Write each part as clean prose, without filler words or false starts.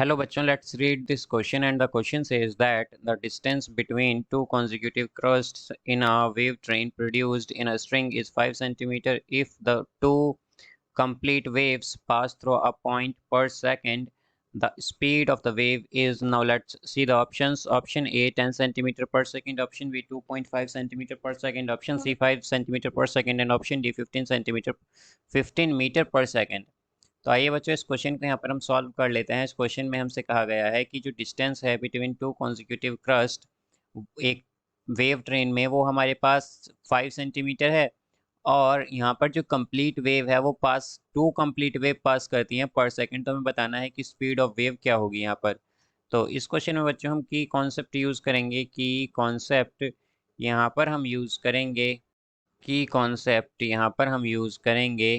Hello bachon, let's read this question, and the question says that the distance between two consecutive crusts in a wave train produced in a string is 5 centimeter if the two complete waves pass through a point per second. The speed of the wave is, now let's see the options. Option A 10 centimeter per second, option B 2.5 centimeter per second, option C 5 centimeter per second, and option D 15 meter per second. तो आइए बच्चों इस question को यहाँ पर हम solve कर लेते हैं। इस क्वेश्चन में हमसे कहा गया है कि जो डिस्टेंस है बिटवीन टू कॉन्जिक्यूटिव क्रस्ट एक वेव ट्रेन में, वो हमारे पास 5 सेंटीमीटर है, और यहाँ पर जो कंप्लीट वेव है वो टू कंप्लीट वेव पास करती हैं पर सेकंड। तो हमें बताना है कि स्पीड ऑफ वेव क्या होगी यहाँ पर। तो इस क्वेश्चन में बच्चों हम की कॉन्सेप्ट यूज़ करेंगे, की कॉन्सेप्ट यहाँ पर हम यूज़ करेंगे, की कॉन्सेप्ट यहाँ पर हम यूज़ करेंगे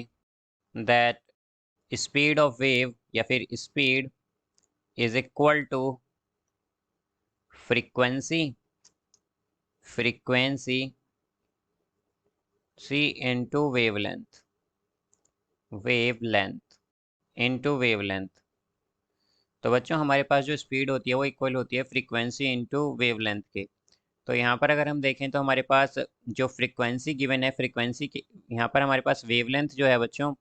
दैट स्पीड ऑफ वेव या फिर speed is equal to frequency c into wavelength into wavelength. तो बच्चों हमारे पास जो स्पीड होती है वो इक्वल होती है फ्रीक्वेंसी इंटू वेवलेंथ के। तो यहाँ पर अगर हम देखें तो हमारे पास जो फ्रीक्वेंसी गिवन है, फ्रीक्वेंसी की यहाँ पर हमारे पास वेवलेंथ जो है बच्चों,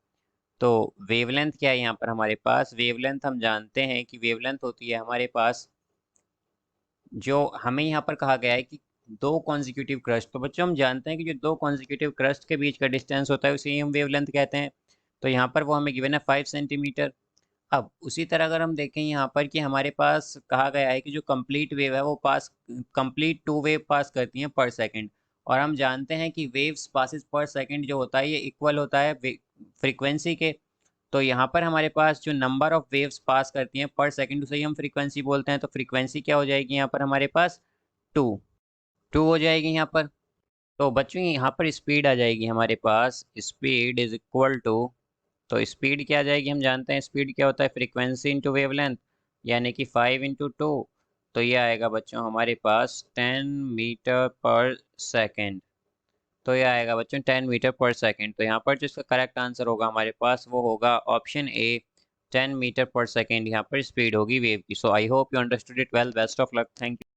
तो वेवलेंथ क्या है यहाँ पर हमारे पास? वेवलेंथ हम जानते हैं कि वेवलेंथ होती है हमारे पास, जो हमें यहाँ पर कहा गया है कि दो कॉन्जिक्यूटिव क्रस्ट। तो बच्चों हम जानते हैं कि जो दो कॉन्जिक्यूटिव क्रस्ट के बीच का डिस्टेंस होता है उसे ही हम वेवलेंथ कहते हैं। तो यहाँ पर वो हमें गिवन है 5 सेंटीमीटर। अब उसी तरह अगर हम देखें यहाँ पर कि हमारे पास कहा गया है कि जो कंप्लीट वेव है वो कंप्लीट टू वेव पास करती हैं पर सेकंड, और हम जानते हैं कि वेव्स पासिस पर सेकंड जो होता है ये इक्वल होता है फ्रीक्वेंसी के। तो यहाँ पर हमारे पास जो नंबर ऑफ वेव्स पास करती हैं पर सेकंड उसे ही हम फ्रीक्वेंसी बोलते हैं। तो फ्रीक्वेंसी क्या हो जाएगी यहाँ पर हमारे पास? टू टू हो जाएगी यहाँ पर। तो बच्चों यहाँ पर स्पीड आ जाएगी हमारे पास, स्पीड इज इक्वल टू, तो स्पीड क्या आ जाएगी? हम जानते हैं स्पीड क्या होता है, फ्रीक्वेंसी इंटू वेवलेंथ, यानी कि 5 इंटू टू। तो ये आएगा बच्चों हमारे पास 10 मीटर पर सेकेंड। तो ये आएगा बच्चों 10 मीटर पर सेकेंड। तो यहाँ पर जो इसका करेक्ट आंसर होगा हमारे पास वो होगा ऑप्शन ए, 10 मीटर पर सेकेंड यहाँ पर स्पीड होगी वेव की। So I hope you understood it well. Best of luck. Thank you.